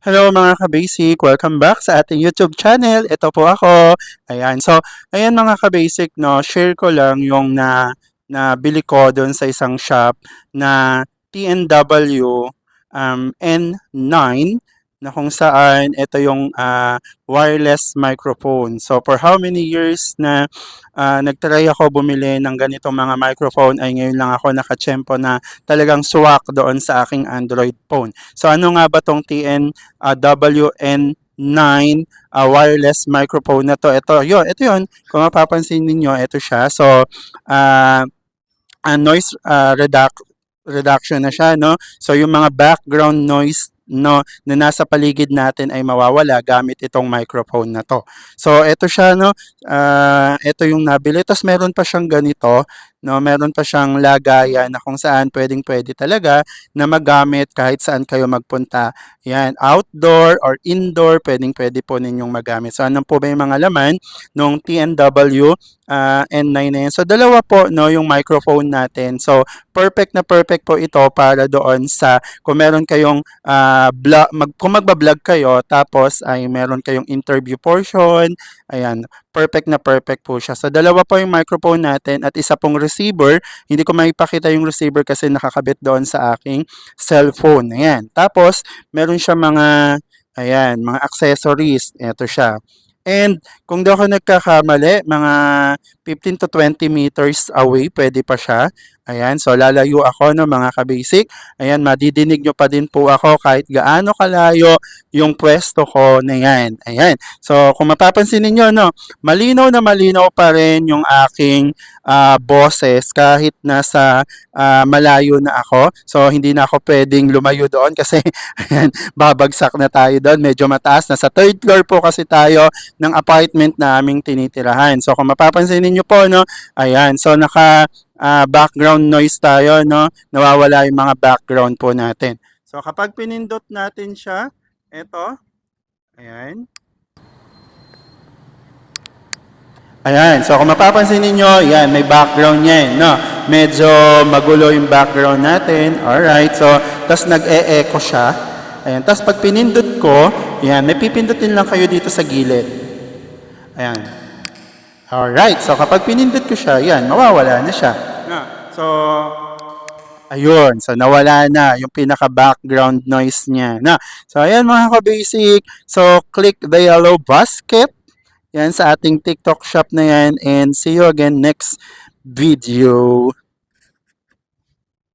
Hello mga ka-basic, welcome back sa ating YouTube channel. Ito po ako. Ayan. So, ayan mga ka-basic, no, share ko lang yung nabili ko doon sa isang shop na TNW N9 na kung saan ito yung wireless microphone. So, for how many years na nagtry ako bumili ng ganitong mga microphone ay ngayon lang ako nakatsyempo na talagang swak doon sa aking Android phone. So, ano nga ba tong WN9 wireless microphone na to? Ito yun. Kung mapapansin ninyo, ito siya. So, uh, noise reduction na siya, no? So, yung mga background noise no na nasa paligid natin ay mawawala gamit itong microphone na to. So, ito siya, no? Ito yung nabili. Tapos meron pa siyang ganito, no? Meron pa siyang lagayan na kung saan pwedeng-pwede talaga na magamit kahit saan kayo magpunta. Yan, outdoor or indoor, pwedeng-pwede po ninyong magamit. So, ano po ba yung mga laman nung TNW N9 na yan? So, dalawa po, no, yung microphone natin. So, perfect na perfect po ito para doon sa kung meron kayong kung magba-vlog kayo tapos ay meron kayong interview portion, ayan, perfect na perfect po siya. So, dalawa po yung microphone natin at isa pong receiver. Hindi ko maipakita yung receiver kasi nakakabit doon sa aking cellphone. Ayan. Tapos, meron siya mga accessories. Ito siya. And kung di ako nagkakamali, mga 15 to 20 meters away, pwede pa siya. Ayan, so lalayo ako no mga ka-basic. Ayan, madidinig nyo pa din po ako kahit gaano kalayo yung pwesto ko na yan. Ayan, so kung mapapansin niyo no, malinaw na malinaw pa rin yung aking boses kahit nasa malayo na ako. So hindi na ako pwedeng lumayo doon kasi ayan, babagsak na tayo doon. Medyo mataas, nasa third floor po kasi tayo ng apartment na aming tinitirahan. So kung mapapansin niyo po no, ayan, so background noise tayo, no? Nawawala yung mga background po natin. So, kapag pinindot natin siya, eto, ayan. Ayan, so kung mapapansin ninyo, yan, may background niya, no? Medyo magulo yung background natin. Alright, so, tas nag-e-echo siya. Ayan, tas pag pinindot ko, yan, may pipindutin lang kayo dito sa gilid. Ayan. Alright, so kapag pinindot ko siya, yan, mawawala na siya. No? So, ayun, so nawala na yung pinaka-background noise niya. Na, so ayan mga ka-basic, so click the yellow basket yan sa ating TikTok shop na yan and see you again next video.